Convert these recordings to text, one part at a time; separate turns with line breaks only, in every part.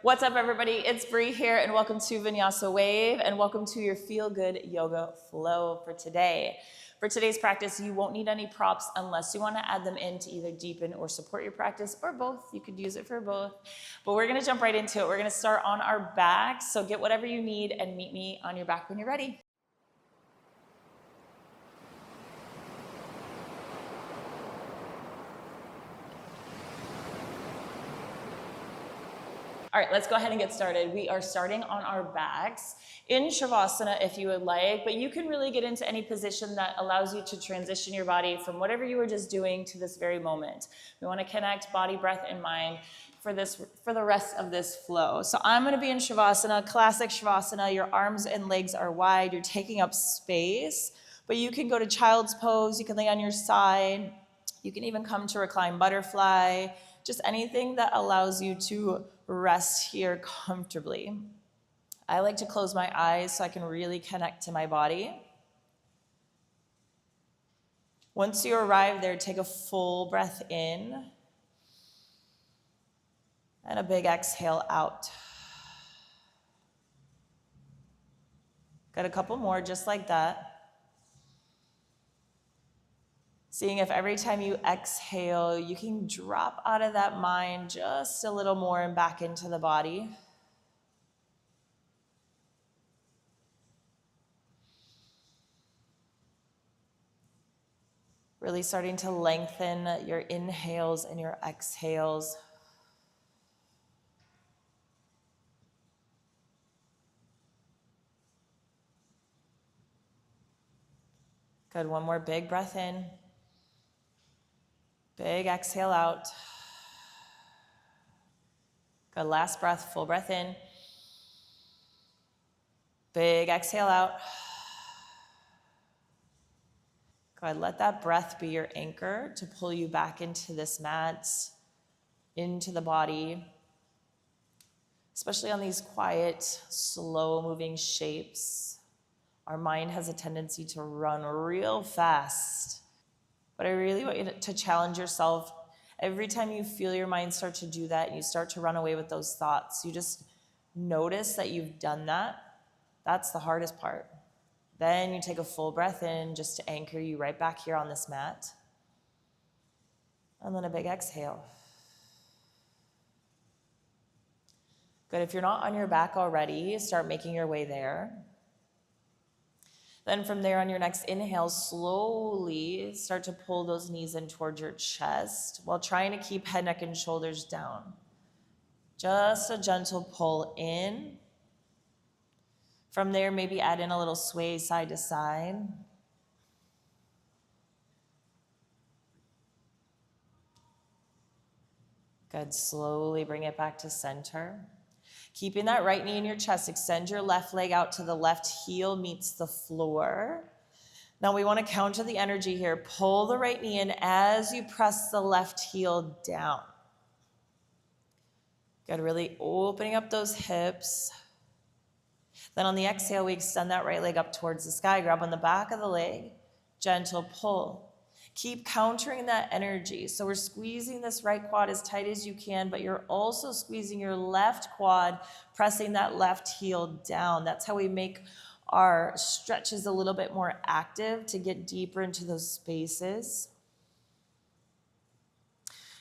What's up, everybody? It's Bree here, and welcome to Vinyasa Wave, and welcome to your Feel Good Yoga Flow for today. For today's practice, you won't need any props unless you want to add them in to either deepen or support your practice, or both. You could use it for both. But we're going to jump right into it. We're going to start on our backs, so get whatever you need and meet me on your back when you're ready. All right, let's go ahead and get started. We are starting on our backs in Shavasana if you would like, but you can really get into any position that allows you to transition your body from whatever you were just doing to this very moment. We want to connect body, breath, and mind for the rest of this flow. So I'm going to be in Shavasana, classic Shavasana. Your arms and legs are wide. You're taking up space, but you can go to child's pose. You can lay on your side. You can even come to recline butterfly. Just anything that allows you to rest here comfortably. I like to close my eyes so I can really connect to my body. Once you arrive there, take a full breath in and a big exhale out. Got a couple more just like that. Seeing if every time you exhale, you can drop out of that mind just a little more and back into the body. Really starting to lengthen your inhales and your exhales. Good, one more big breath in. Big exhale out. Good, last breath, full breath in. Big exhale out. Good, let that breath be your anchor to pull you back into this mat, into the body, especially on these quiet, slow-moving shapes. Our mind has a tendency to run real fast. But I really want you to challenge yourself. Every time you feel your mind start to do that, you start to run away with those thoughts. You just notice that you've done that. That's the hardest part. Then you take a full breath in just to anchor you right back here on this mat. And then a big exhale. Good, if you're not on your back already, start making your way there. Then from there, on your next inhale, slowly start to pull those knees in towards your chest while trying to keep head, neck, and shoulders down. Just a gentle pull in. From there, maybe add in a little sway side to side. Good, slowly bring it back to center. Keeping that right knee in your chest, extend your left leg out to the left heel meets the floor. Now we want to counter the energy here. Pull the right knee in as you press the left heel down. Good, really opening up those hips. Then on the exhale, we extend that right leg up towards the sky. Grab on the back of the leg, gentle pull. Keep countering that energy. So we're squeezing this right quad as tight as you can, but you're also squeezing your left quad, pressing that left heel down. That's how we make our stretches a little bit more active to get deeper into those spaces.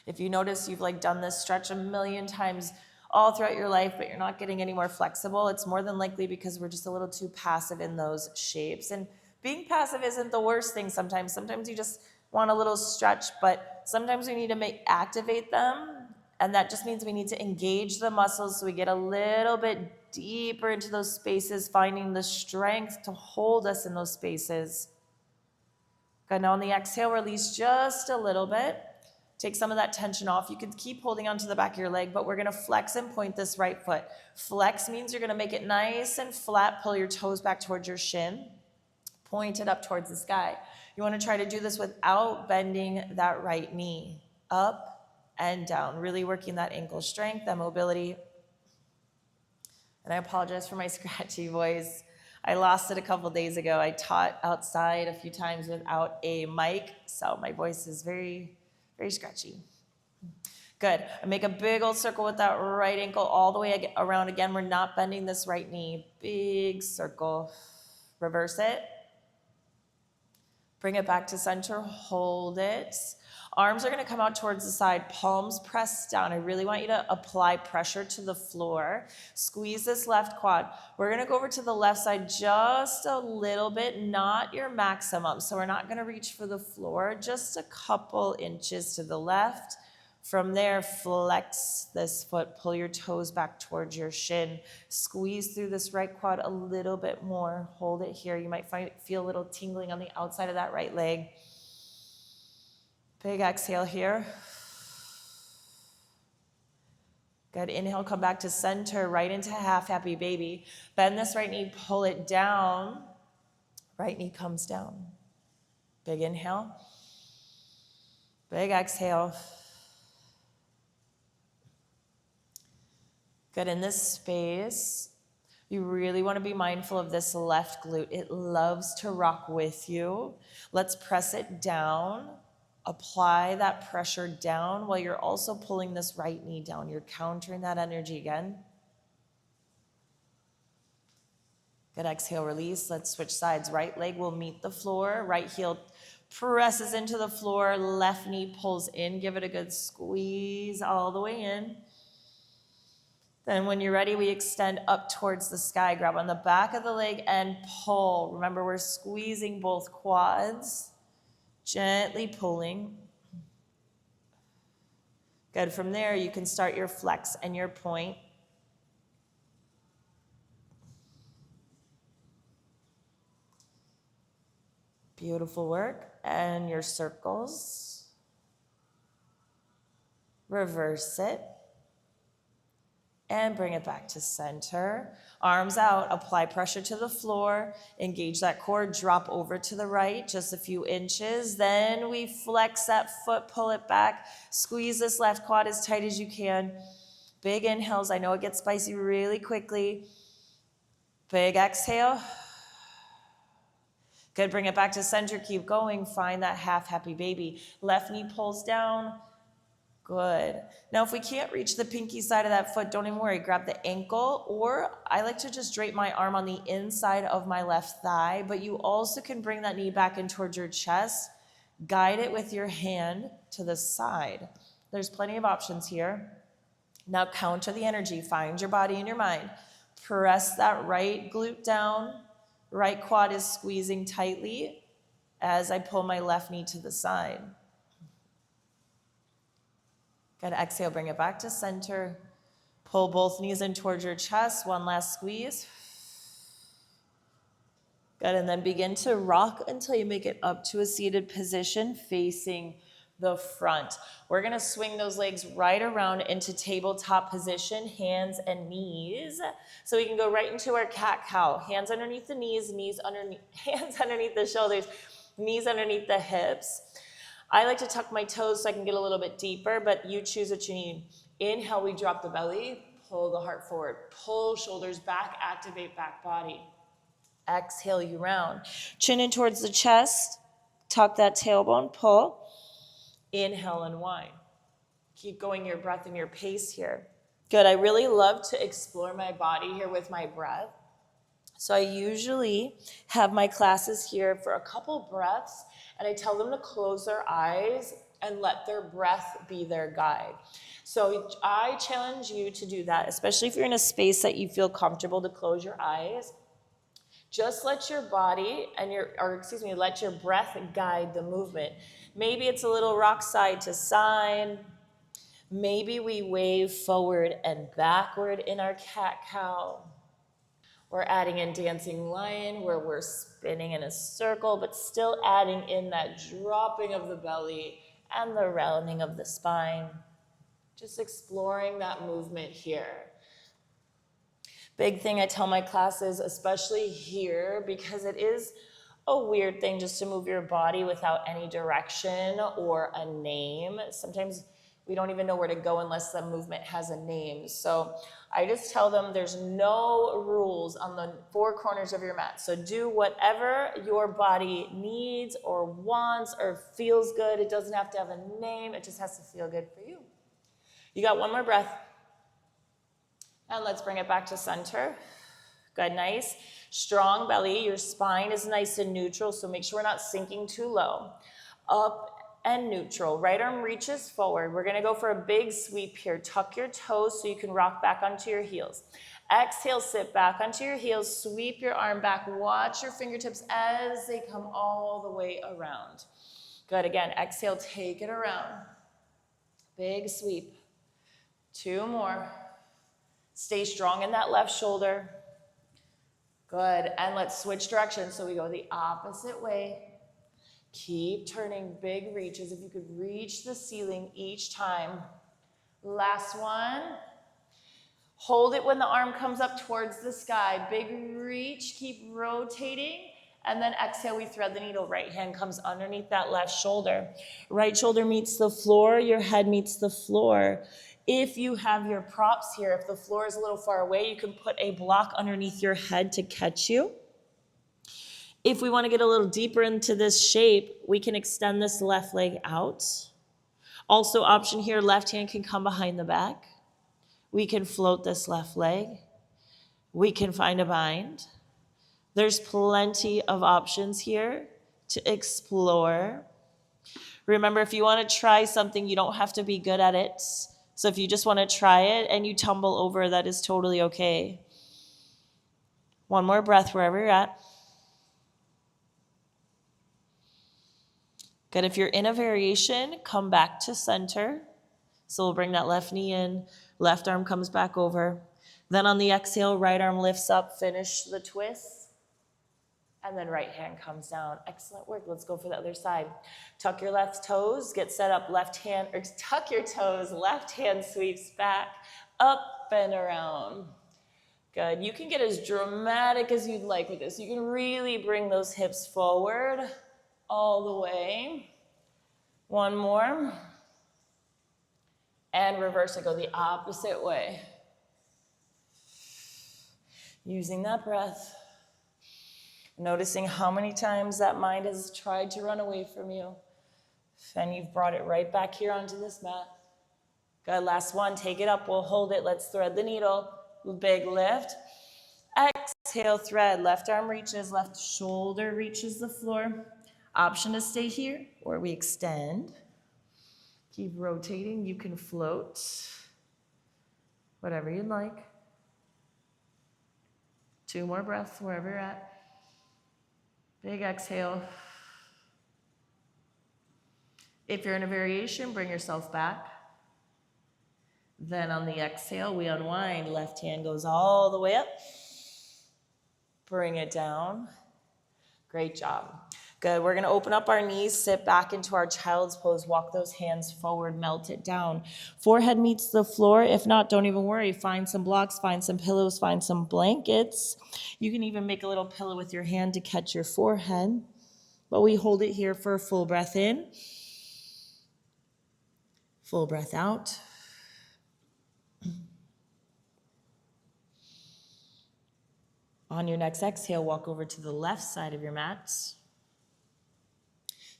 If you notice you've done this stretch a million times all throughout your life, but you're not getting any more flexible, it's more than likely because we're just a little too passive in those shapes. And being passive isn't the worst thing sometimes. Sometimes you just want a little stretch, but sometimes we need to activate them, and that just means we need to engage the muscles so we get a little bit deeper into those spaces, finding the strength to hold us in those spaces. Good, now on the exhale, release just a little bit. Take some of that tension off. You can keep holding onto the back of your leg, but we're gonna flex and point this right foot. Flex means you're gonna make it nice and flat, pull your toes back towards your shin, point it up towards the sky. You want to try to do this without bending that right knee, up and down, really working that ankle strength, that mobility. And I apologize for my scratchy voice. I lost it a couple days ago. I taught outside a few times without a mic, so my voice is very, very scratchy. Good. And make a big old circle with that right ankle all the way around again. We're not bending this right knee. Big circle. Reverse it. Bring it back to center. Hold it. Arms are going to come out towards the side. Palms pressed down. I really want you to apply pressure to the floor. Squeeze this left quad. We're going to go over to the left side just a little bit, not your maximum. So we're not going to reach for the floor, just a couple inches to the left. From there, flex this foot, pull your toes back towards your shin. Squeeze through this right quad a little bit more. Hold it here. You might feel a little tingling on the outside of that right leg. Big exhale here. Good. Inhale, come back to center, right into half happy baby. Bend this right knee, pull it down. Right knee comes down. Big inhale. Big exhale. Good. In this space, you really want to be mindful of this left glute. It loves to rock with you. Let's press it down. Apply that pressure down while you're also pulling this right knee down. You're countering that energy again. Good. Exhale, release. Let's switch sides. Right leg will meet the floor. Right heel presses into the floor. Left knee pulls in. Give it a good squeeze all the way in. Then when you're ready, we extend up towards the sky. Grab on the back of the leg and pull. Remember, we're squeezing both quads. Gently pulling. Good. From there, you can start your flex and your point. Beautiful work. And your circles. Reverse it. And bring it back to center. Arms out, apply pressure to the floor, engage that core, drop over to the right, just a few inches. Then we flex that foot, pull it back, squeeze this left quad as tight as you can. Big inhales, I know it gets spicy really quickly. Big exhale. Good, bring it back to center, keep going, find that half happy baby. Left knee pulls down. Good. Now, if we can't reach the pinky side of that foot, don't even worry. Grab the ankle, or I like to just drape my arm on the inside of my left thigh, but you also can bring that knee back in towards your chest. Guide it with your hand to the side. There's plenty of options here. Now, counter the energy. Find your body and your mind. Press that right glute down. Right quad is squeezing tightly as I pull my left knee to the side. Good. Exhale, bring it back to center. Pull both knees in towards your chest. One last squeeze. Good. And then begin to rock until you make it up to a seated position facing the front. We're going to swing those legs right around into tabletop position, hands and knees. So we can go right into our cat-cow. Hands underneath the knees, hands underneath the shoulders, knees underneath the hips. I like to tuck my toes so I can get a little bit deeper, but you choose what you need. Inhale, we drop the belly, pull the heart forward, pull shoulders back, activate back body. Exhale, you round. Chin in towards the chest, tuck that tailbone, pull. Inhale, unwind. Keep going your breath and your pace here. Good, I really love to explore my body here with my breath. So I usually have my classes here for a couple breaths, and I tell them to close their eyes and let their breath be their guide. So I challenge you to do that, especially if you're in a space that you feel comfortable to close your eyes. Just let your body let your breath guide the movement. Maybe it's a little rock side to side. Maybe we wave forward and backward in our cat-cow. We're adding in dancing lion where we're spinning in a circle, but still adding in that dropping of the belly and the rounding of the spine. Just exploring that movement here. Big thing I tell my classes, especially here, because it is a weird thing just to move your body without any direction or a name. Sometimes we don't even know where to go unless the movement has a name. So I just tell them there's no rules on the four corners of your mat. So do whatever your body needs or wants or feels good. It doesn't have to have a name. It just has to feel good for you. You got one more breath. And let's bring it back to center. Good, nice. Strong belly. Your spine is nice and neutral, so make sure we're not sinking too low. Up and neutral. Right arm reaches forward. We're gonna go for a big sweep here. Tuck your toes so you can rock back onto your heels. Exhale, sit back onto your heels. Sweep your arm back. Watch your fingertips as they come all the way around. Good, again, exhale, take it around. Big sweep. 2 more. Stay strong in that left shoulder. Good, and let's switch directions. So we go the opposite way. Keep turning, big reaches. If you could reach the ceiling each time. Last one. Hold it when the arm comes up towards the sky. Big reach, keep rotating. And then exhale, we thread the needle. Right hand comes underneath that left shoulder. Right shoulder meets the floor, your head meets the floor. If you have your props here, if the floor is a little far away, you can put a block underneath your head to catch you. If we want to get a little deeper into this shape, we can extend this left leg out. Also, option here, left hand can come behind the back. We can float this left leg. We can find a bind. There's plenty of options here to explore. Remember, if you want to try something, you don't have to be good at it. So if you just want to try it and you tumble over, that is totally okay. One more breath wherever you're at. Good. If you're in a variation, come back to center. So we'll bring that left knee in, left arm comes back over. Then on the exhale, right arm lifts up, finish the twist. And then right hand comes down. Excellent work. Let's go for the other side. Tuck your left toes, get set up, left hand, or tuck your toes, left hand sweeps back, up and around. Good. You can get as dramatic as you'd like with this. You can really bring those hips forward all the way. One more. And reverse it, go the opposite way. Using that breath. Noticing how many times that mind has tried to run away from you. And you've brought it right back here onto this mat. Good, last one, take it up, we'll hold it. Let's thread the needle. Big lift. Exhale, thread. Left arm reaches, left shoulder reaches the floor. Option to stay here, or we extend. Keep rotating, you can float. Whatever you'd like. 2 more breaths wherever you're at. Big exhale. If you're in a variation, bring yourself back. Then on the exhale, we unwind. Left hand goes all the way up. Bring it down. Great job. Good. We're going to open up our knees, sit back into our child's pose, walk those hands forward, melt it down. Forehead meets the floor. If not, don't even worry. Find some blocks, find some pillows, find some blankets. You can even make a little pillow with your hand to catch your forehead. But we hold it here for a full breath in. Full breath out. On your next exhale, walk over to the left side of your mat.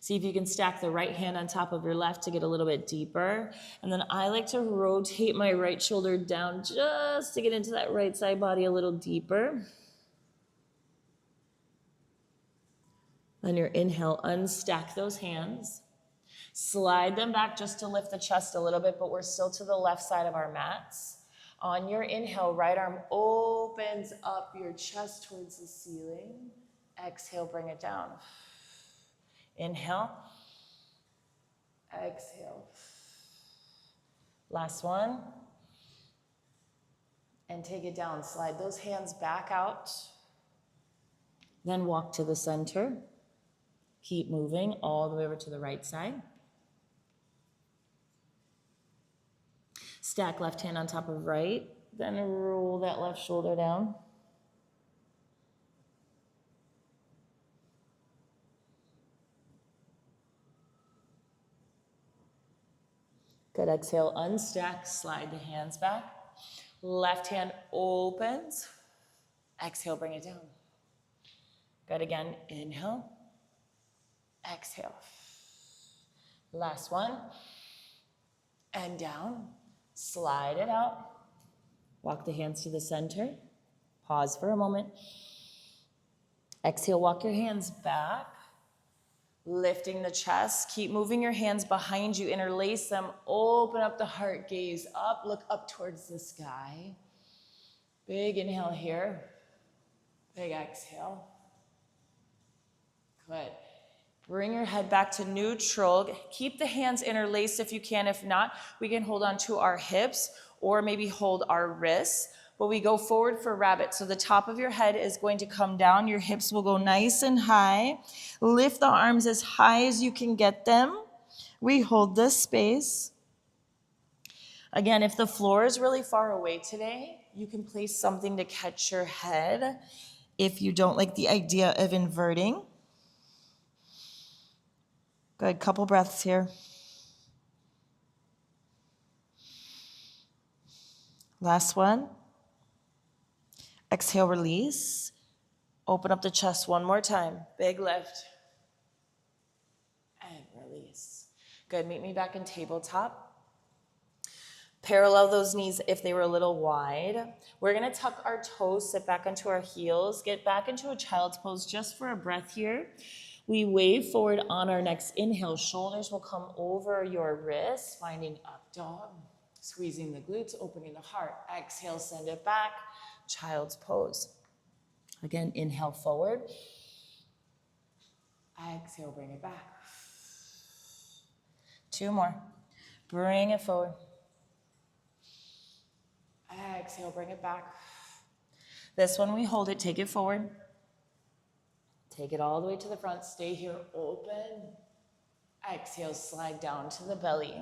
See if you can stack the right hand on top of your left to get a little bit deeper. And then I like to rotate my right shoulder down just to get into that right side body a little deeper. On your inhale, unstack those hands. Slide them back just to lift the chest a little bit, but we're still to the left side of our mats. On your inhale, right arm opens up your chest towards the ceiling. Exhale, bring it down. Inhale. Exhale. Last one. And take it down. Slide those hands back out. Then walk to the center. Keep moving all the way over to the right side. Stack left hand on top of right. Then roll that left shoulder down. Good, exhale, unstack, slide the hands back. Left hand opens. Exhale, bring it down. Good, again, inhale. Exhale. Last one. And down. Slide it out. Walk the hands to the center. Pause for a moment. Exhale, walk your hands back. Lifting the chest. Keep moving your hands behind you. Interlace them. Open up the heart. Gaze up. Look up towards the sky. Big inhale here. Big exhale. Good. Bring your head back to neutral. Keep the hands interlaced if you can. If not, we can hold on to our hips or maybe hold our wrists. But we go forward for rabbit. So the top of your head is going to come down. Your hips will go nice and high. Lift the arms as high as you can get them. We hold this space. Again, if the floor is really far away today, you can place something to catch your head if you don't like the idea of inverting. Good, couple breaths here. Last one. Exhale, release. Open up the chest one more time. Big lift. And release. Good, meet me back in tabletop. Parallel those knees if they were a little wide. We're gonna tuck our toes, sit back onto our heels, get back into a child's pose just for a breath here. We wave forward on our next inhale. Shoulders will come over your wrists, finding up dog. Squeezing the glutes, opening the heart. Exhale, send it back. Child's pose. Again, inhale forward. Exhale, bring it back. Two more. Bring it forward. Exhale, bring it back. This one we hold it, take it forward. Take it all the way to the front. Stay here, open. Exhale, slide down to the belly.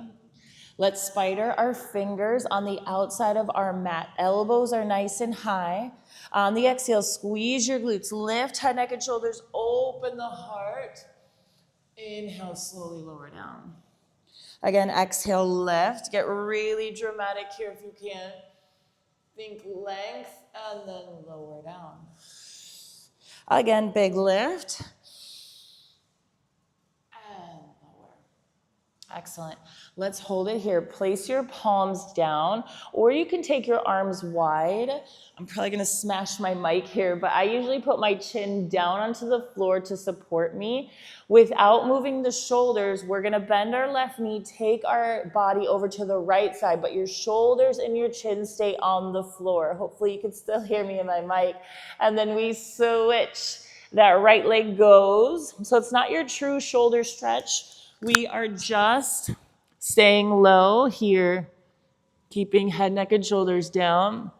Let's spider our fingers on the outside of our mat. Elbows are nice and high. On the exhale, squeeze your glutes. Lift head, neck, and shoulders. Open the heart. Inhale, slowly lower down. Again, exhale, lift. Get really dramatic here if you can. Think length and then lower down. Again, big lift. And lower. Excellent. Let's hold it here. Place your palms down, or you can take your arms wide. I'm probably gonna smash my mic here, but I usually put my chin down onto the floor to support me. Without moving the shoulders, we're gonna bend our left knee, take our body over to the right side, but your shoulders and your chin stay on the floor. Hopefully you can still hear me in my mic. And then we switch. That right leg goes. So it's not your true shoulder stretch. We are just staying low here, keeping head, neck, and shoulders down,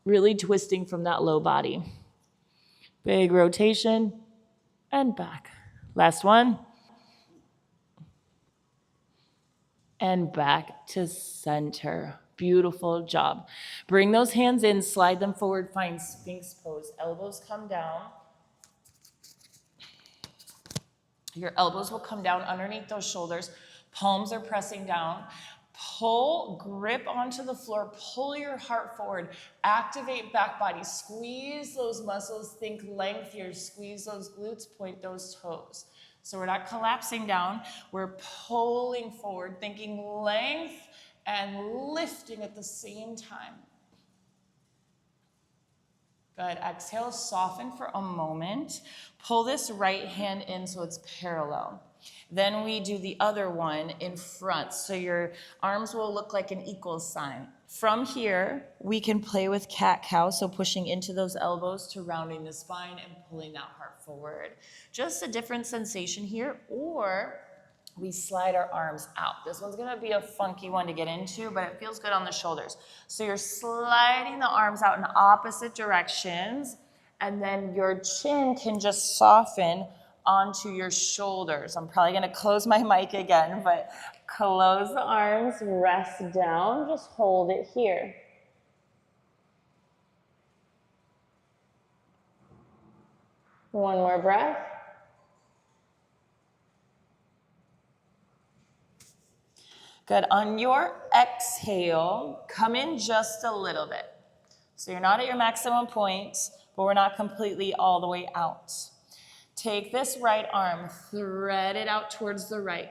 really twisting from that low body. Big rotation and back. Last one. And back to center. Beautiful job. Bring those hands in, slide them forward, find Sphinx pose. Elbows come down. Your elbows will come down underneath those shoulders. Palms are pressing down. Pull, grip onto the floor. Pull your heart forward. Activate back body. Squeeze those muscles. Think length here. Squeeze those glutes. Point those toes. So we're not collapsing down. We're pulling forward, thinking length and lifting at the same time. Good. Exhale, soften for a moment. Pull this right hand in so it's parallel. Then we do the other one in front. So your arms will look like an equal sign. From here, we can play with cat-cow, so pushing into those elbows to rounding the spine and pulling that heart forward. Just a different sensation here, or we slide our arms out. This one's gonna be a funky one to get into, but it feels good on the shoulders. So you're sliding the arms out in opposite directions, and then your chin can just soften onto your shoulders. I'm probably gonna close my mic again, but close the arms, rest down, just hold it here. One more breath. Good. On your exhale, come in just a little bit. So you're not at your maximum point, but we're not completely all the way out. Take this right arm, thread it out towards the right.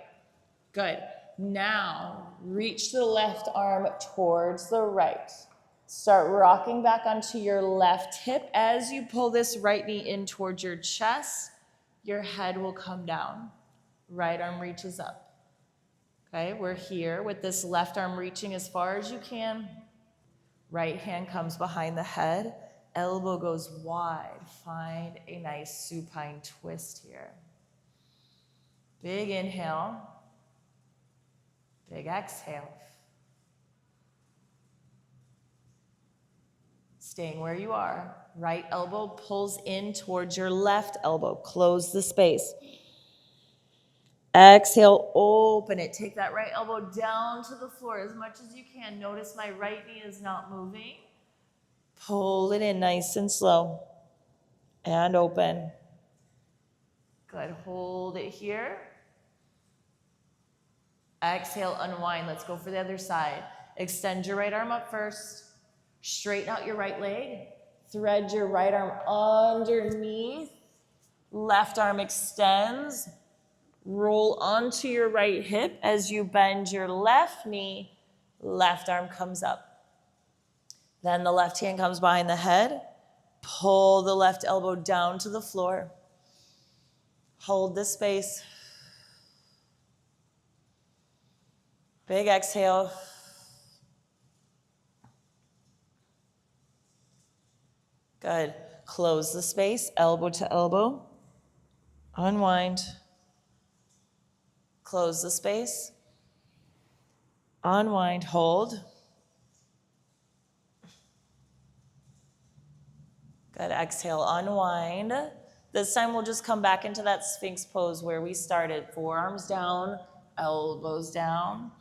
Good. Now, reach the left arm towards the right. Start rocking back onto your left hip. As you pull this right knee in towards your chest, your head will come down. Right arm reaches up. Okay, we're here with this left arm reaching as far as you can. Right hand comes behind the head. Elbow goes wide. Find a nice supine twist here. Big inhale. Big exhale. Staying where you are. Right elbow pulls in towards your left elbow. Close the space. Exhale, open it. Take that right elbow down to the floor as much as you can. Notice my right knee is not moving. Pull it in nice and slow. And open. Good. Hold it here. Exhale, unwind. Let's go for the other side. Extend your right arm up first. Straighten out your right leg. Thread your right arm underneath. Left arm extends. Roll onto your right hip as you bend your left knee. Left arm comes up. Then the left hand comes behind the head. Pull the left elbow down to the floor. Hold the space. Big exhale. Good. Close the space, elbow to elbow. Unwind. Close the space. Unwind, hold. Good, exhale, unwind. This time we'll just come back into that Sphinx pose where we started. Forearms down, elbows down.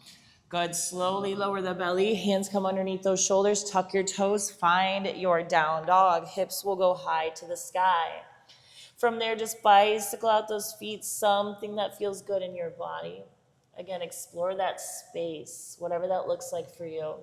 Good, slowly lower the belly. Hands come underneath those shoulders. Tuck your toes. Find your down dog. Hips will go high to the sky. From there, just bicycle out those feet, something that feels good in your body. Again, explore that space, whatever that looks like for you.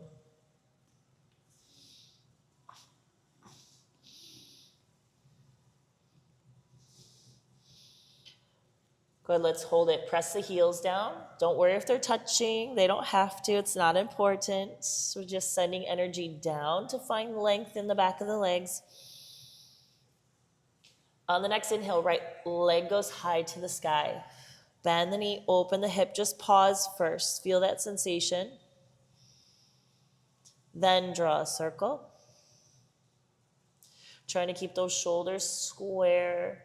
Good, let's hold it. Press the heels down. Don't worry if they're touching. They don't have to. It's not important. So just sending energy down to find length in the back of the legs. On the next inhale, right leg goes high to the sky. Bend the knee, open the hip. Just pause first. Feel that sensation. Then draw a circle. Trying to keep those shoulders square.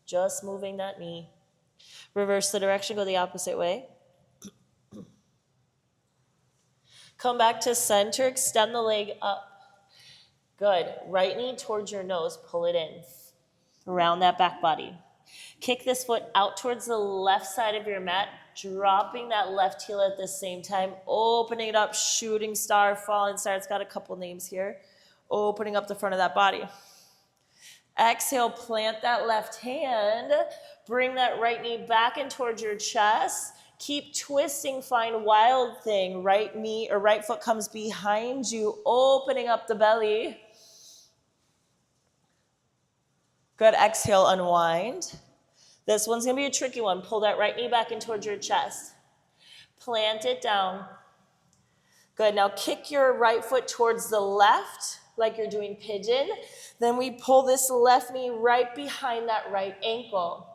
Just moving that knee. Reverse the direction, go the opposite way. Come back to center, extend the leg up. Good. Right knee towards your nose, pull it in. Around that back body. Kick this foot out towards the left side of your mat, dropping that left heel at the same time, opening it up, shooting star, falling star. It's got a couple names here. Opening up the front of that body. Exhale, plant that left hand. Bring that right knee back in towards your chest. Keep twisting, find wild thing. Right knee or right foot comes behind you, opening up the belly. Good, exhale, unwind. This one's gonna be a tricky one. Pull that right knee back in towards your chest. Plant it down. Good, now kick your right foot towards the left, like you're doing pigeon. Then we pull this left knee right behind that right ankle.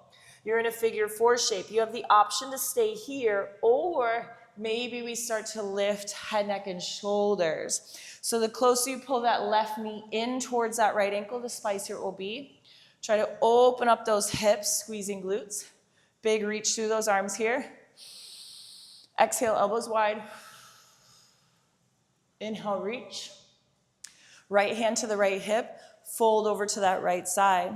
You're in a figure four shape. You have the option to stay here, or maybe we start to lift head, neck, and shoulders. So the closer you pull that left knee in towards that right ankle, the spicier it will be. Try to open up those hips, squeezing glutes. Big reach through those arms here. Exhale, elbows wide. Inhale, reach. Right hand to the right hip. Fold over to that right side.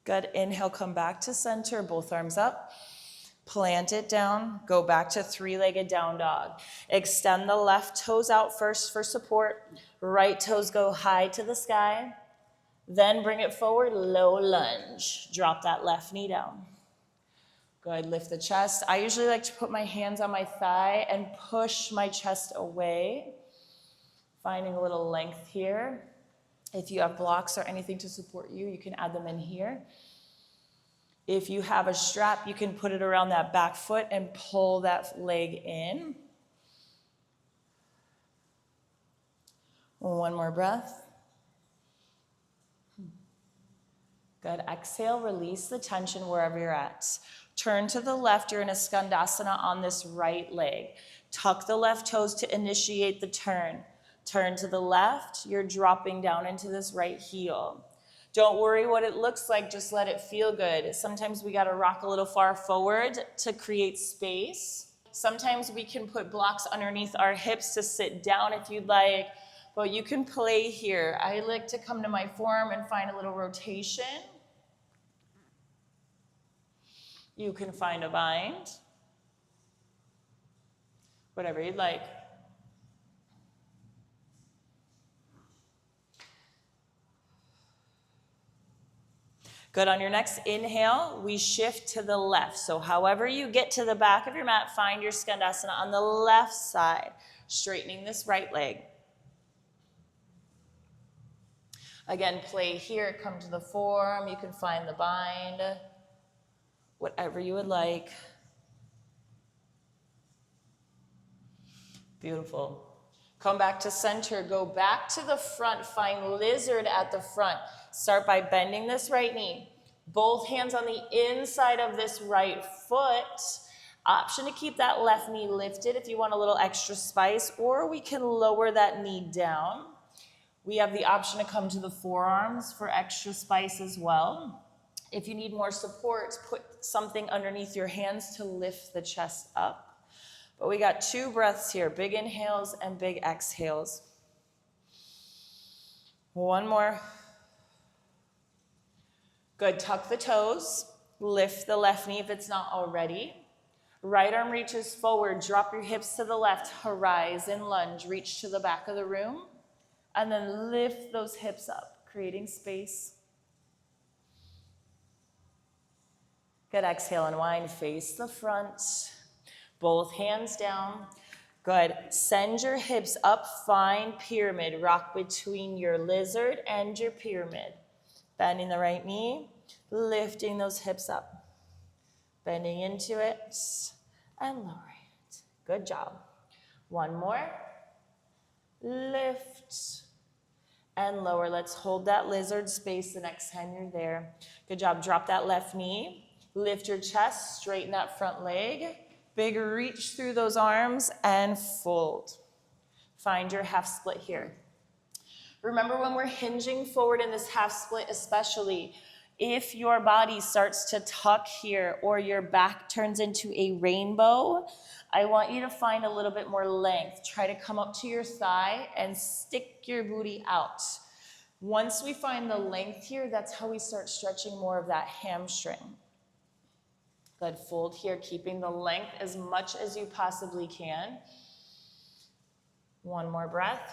Good. Inhale, come back to center, both arms up. Plant it down. Go back to three-legged down dog. Extend the left toes out first for support. Right toes go high to the sky. Then bring it forward, low lunge. Drop that left knee down. Good, lift the chest. I usually like to put my hands on my thigh and push my chest away. Finding a little length here. If you have blocks or anything to support you, you can add them in here. If you have a strap, you can put it around that back foot and pull that leg in. One more breath. Good. Exhale, release the tension wherever you're at. Turn to the left. You're in a skandasana on this right leg. Tuck the left toes to initiate the turn. Turn to the left. You're dropping down into this right heel. Don't worry what it looks like. Just let it feel good. Sometimes we got to rock a little far forward to create space. Sometimes we can put blocks underneath our hips to sit down if you'd like. But you can play here. I like to come to my forearm and find a little rotation. You can find a bind. Whatever you'd like. Good. On your next inhale, we shift to the left. So however you get to the back of your mat, find your skandasana on the left side, straightening this right leg. Again, play here, come to the forearm. You can find the bind, whatever you would like. Beautiful. Come back to center, go back to the front, find lizard at the front. Start by bending this right knee. Both hands on the inside of this right foot. Option to keep that left knee lifted if you want a little extra spice, or we can lower that knee down. We have the option to come to the forearms for extra spice as well. If you need more support, put something underneath your hands to lift the chest up. But we got 2 breaths here, big inhales and big exhales. One more. Good, tuck the toes, lift the left knee if it's not already. Right arm reaches forward, drop your hips to the left, horizon lunge, reach to the back of the room, and then lift those hips up, creating space. Good, exhale, unwind, face the front. Both hands down. Good. Send your hips up, find pyramid. Rock between your lizard and your pyramid. Bending the right knee, lifting those hips up. Bending into it and lowering it. Good job. One more. Lift and lower. Let's hold that lizard space the next time you're there. Good job. Drop that left knee. Lift your chest, straighten that front leg. Big reach through those arms and fold. Find your half split here. Remember when we're hinging forward in this half split especially, if your body starts to tuck here or your back turns into a rainbow, I want you to find a little bit more length. Try to come up to your thigh and stick your booty out. Once we find the length here, that's how we start stretching more of that hamstring. Good, fold here, keeping the length as much as you possibly can. One more breath.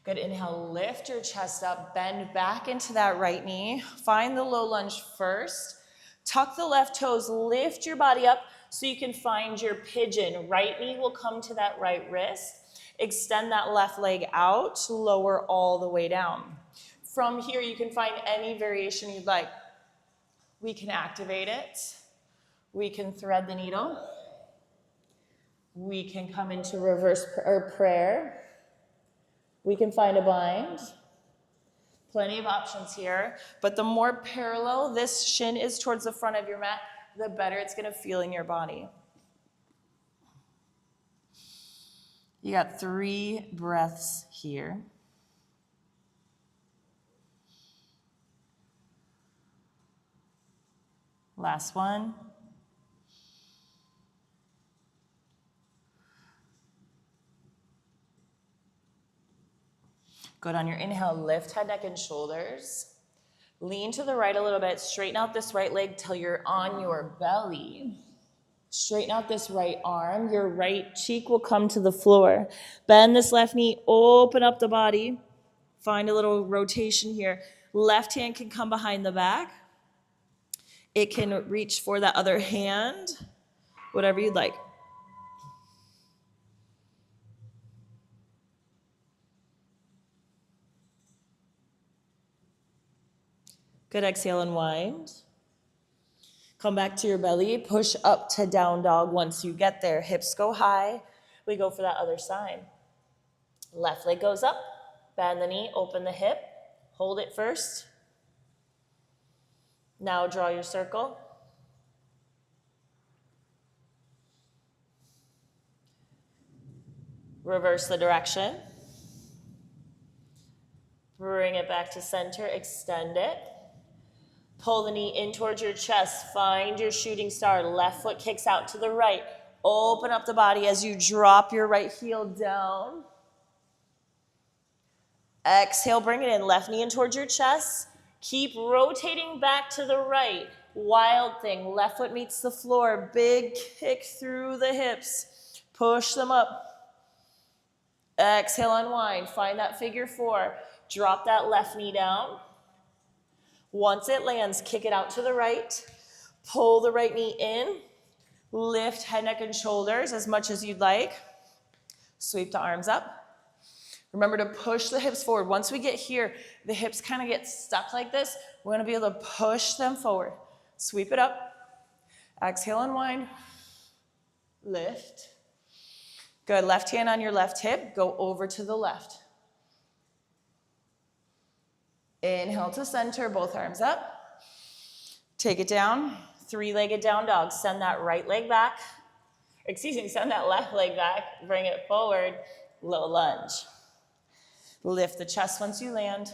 Good, inhale, lift your chest up, bend back into that right knee. Find the low lunge first. Tuck the left toes, lift your body up so you can find your pigeon. Right knee will come to that right wrist. Extend that left leg out, lower all the way down. From here, you can find any variation you'd like. We can activate it. We can thread the needle. We can come into reverse prayer. We can find a bind. Plenty of options here. But the more parallel this shin is towards the front of your mat, the better it's going to feel in your body. You got 3 breaths here. Last one. Good. On your inhale, lift head, neck, and shoulders. Lean to the right a little bit. Straighten out this right leg till you're on your belly. Straighten out this right arm. Your right cheek will come to the floor. Bend this left knee. Open up the body. Find a little rotation here. Left hand can come behind the back. It can reach for that other hand, whatever you'd like. Good, exhale, unwind. Come back to your belly, push up to down dog. Once you get there, hips go high. We go for that other side. Left leg goes up, bend the knee, open the hip, hold it first. Now draw your circle. Reverse the direction. Bring it back to center, extend it. Pull the knee in towards your chest, find your shooting star. Left foot kicks out to the right. Open up the body as you drop your right heel down. Exhale, bring it in. Left knee in towards your chest. Keep rotating back to the right. Wild thing. Left foot meets the floor. Big kick through the hips. Push them up. Exhale, unwind. Find that figure four. Drop that left knee down. Once it lands, kick it out to the right. Pull the right knee in. Lift head, neck, and shoulders as much as you'd like. Sweep the arms up. Remember to push the hips forward. Once we get here, the hips kind of get stuck like this. We're going to be able to push them forward. Sweep it up. Exhale, unwind. Lift. Good. Left hand on your left hip. Go over to the left. Inhale to center, both arms up. Take it down. Three-legged down dog. Send that right leg back. Send that left leg back. Bring it forward. Low lunge. Lift the chest once you land.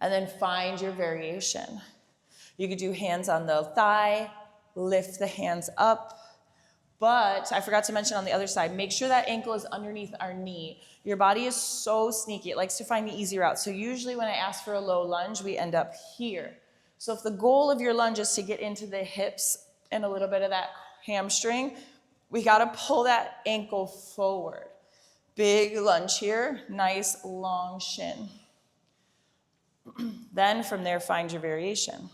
And then find your variation. You could do hands on the thigh. Lift the hands up. But I forgot to mention on the other side, make sure that ankle is underneath our knee. Your body is so sneaky. It likes to find the easy route. So usually when I ask for a low lunge, we end up here. So if the goal of your lunge is to get into the hips and a little bit of that hamstring, we got to pull that ankle forward. Big lunge here, nice long shin. Then from there, find your variation.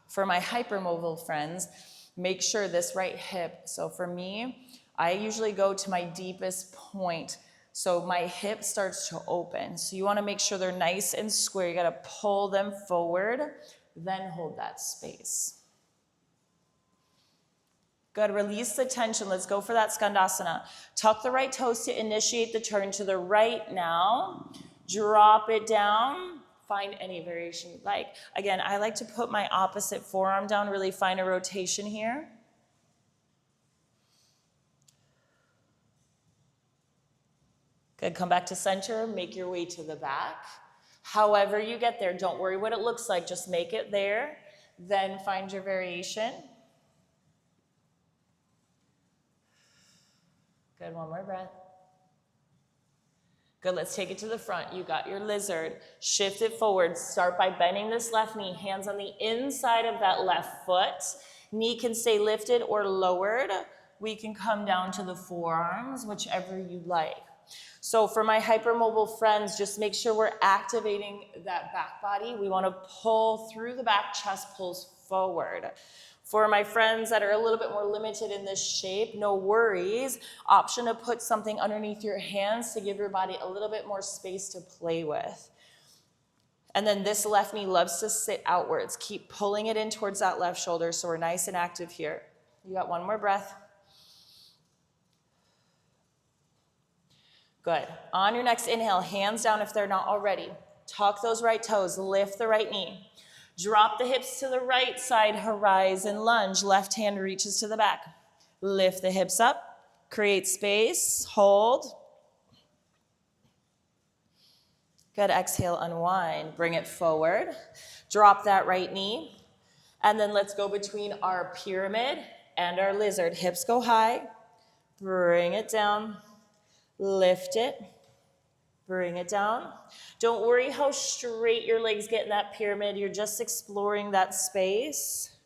For my hypermobile friends, make sure this right hip, so for me, I usually go to my deepest point, so my hip starts to open. So you want to make sure they're nice and square. You got to pull them forward, then hold that space. Good, release the tension. Let's go for that Skandasana. Tuck the right toes to initiate the turn to the right now. Drop it down. Find any variation you'd like. Again, I like to put my opposite forearm down, really find a rotation here. Good, come back to center, make your way to the back. However you get there, don't worry what it looks like, just make it there. Then find your variation. Good, one more breath. Good, let's take it to the front. You got your lizard. Shift it forward. Start by bending this left knee. Hands on the inside of that left foot. Knee can stay lifted or lowered. We can come down to the forearms, whichever you like. So for my hypermobile friends, just make sure we're activating that back body. We want to pull through the back, chest pulls forward. For my friends that are a little bit more limited in this shape, no worries. Option to put something underneath your hands to give your body a little bit more space to play with. And then this left knee loves to sit outwards. Keep pulling it in towards that left shoulder so we're nice and active here. You got one more breath. Good. On your next inhale, hands down if they're not already. Tuck those right toes, lift the right knee. Drop the hips to the right side, horizon lunge. Left hand reaches to the back. Lift the hips up, create space, hold. Good, exhale, unwind. Bring it forward. Drop that right knee. And then let's go between our pyramid and our lizard. Hips go high. Bring it down. Lift it. Bring it down. Don't worry how straight your legs get in that pyramid. You're just exploring that space.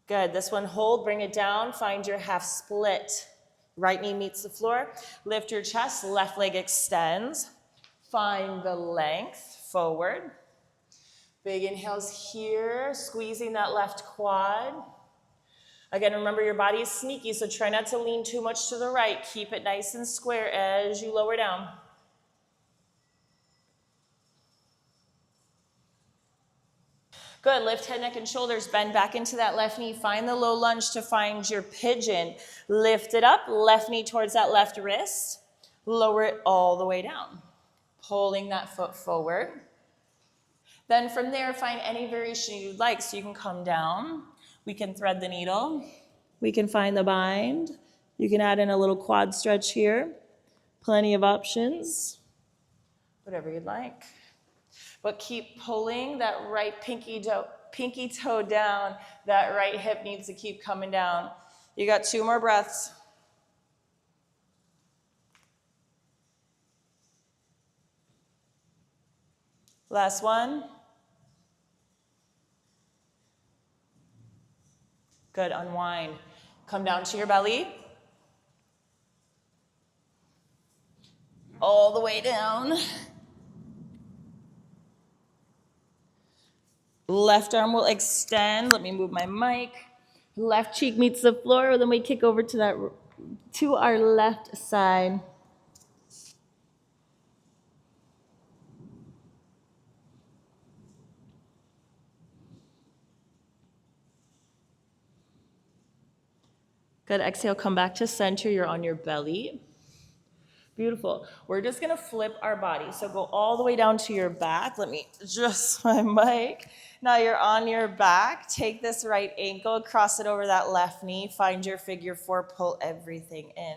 Good. This one, hold, bring it down. Find your half split. Right knee meets the floor. Lift your chest. Left leg extends. Find the length forward. Big inhales here. Squeezing that left quad. Again, remember your body is sneaky, so try not to lean too much to the right. Keep it nice and square as you lower down. Good, lift head, neck, and shoulders. Bend back into that left knee. Find the low lunge to find your pigeon. Lift it up, left knee towards that left wrist. Lower it all the way down. Pulling that foot forward. Then from there, find any variation you'd like. So you can come down. We can thread the needle. We can find the bind. You can add in a little quad stretch here. Plenty of options. Whatever you'd like. But keep pulling that right pinky toe down. That right hip needs to keep coming down. You got 2 more breaths. Last one. Good, unwind. Come down to your belly. All the way down. Left arm will extend. Let me move my mic. Left cheek meets the floor. Then we kick over to our left side. Good, exhale, come back to center. You're on your belly. Beautiful. We're just gonna flip our body. So go all the way down to your back. Let me adjust my mic. Now you're on your back. Take this right ankle, cross it over that left knee. Find your figure 4, pull everything in.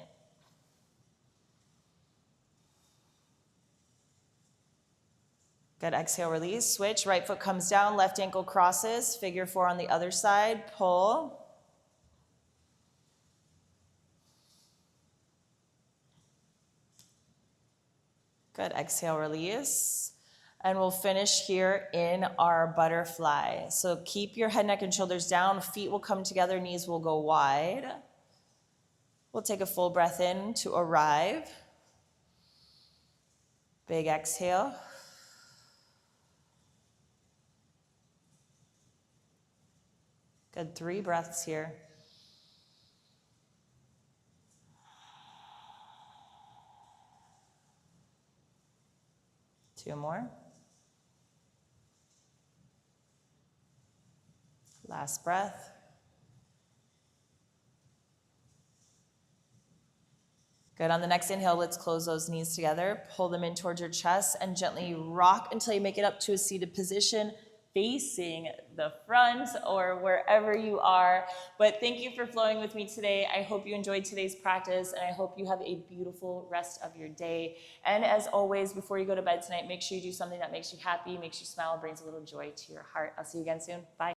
Good, exhale, release. Switch, right foot comes down, left ankle crosses. Figure 4 on the other side, pull. Good, exhale, release. And we'll finish here in our butterfly. So keep your head, neck, and shoulders down. Feet will come together, knees will go wide. We'll take a full breath in to arrive. Big exhale. Good, 3 breaths here. Two more. Last breath. Good, on the next inhale, let's close those knees together. Pull them in towards your chest and gently rock until you make it up to a seated position, facing the front or wherever you are. But thank you for flowing with me today. I hope you enjoyed today's practice, and I hope you have a beautiful rest of your day. And as always, before you go to bed tonight, make sure you do something that makes you happy, makes you smile, brings a little joy to your heart. I'll see you again soon. Bye.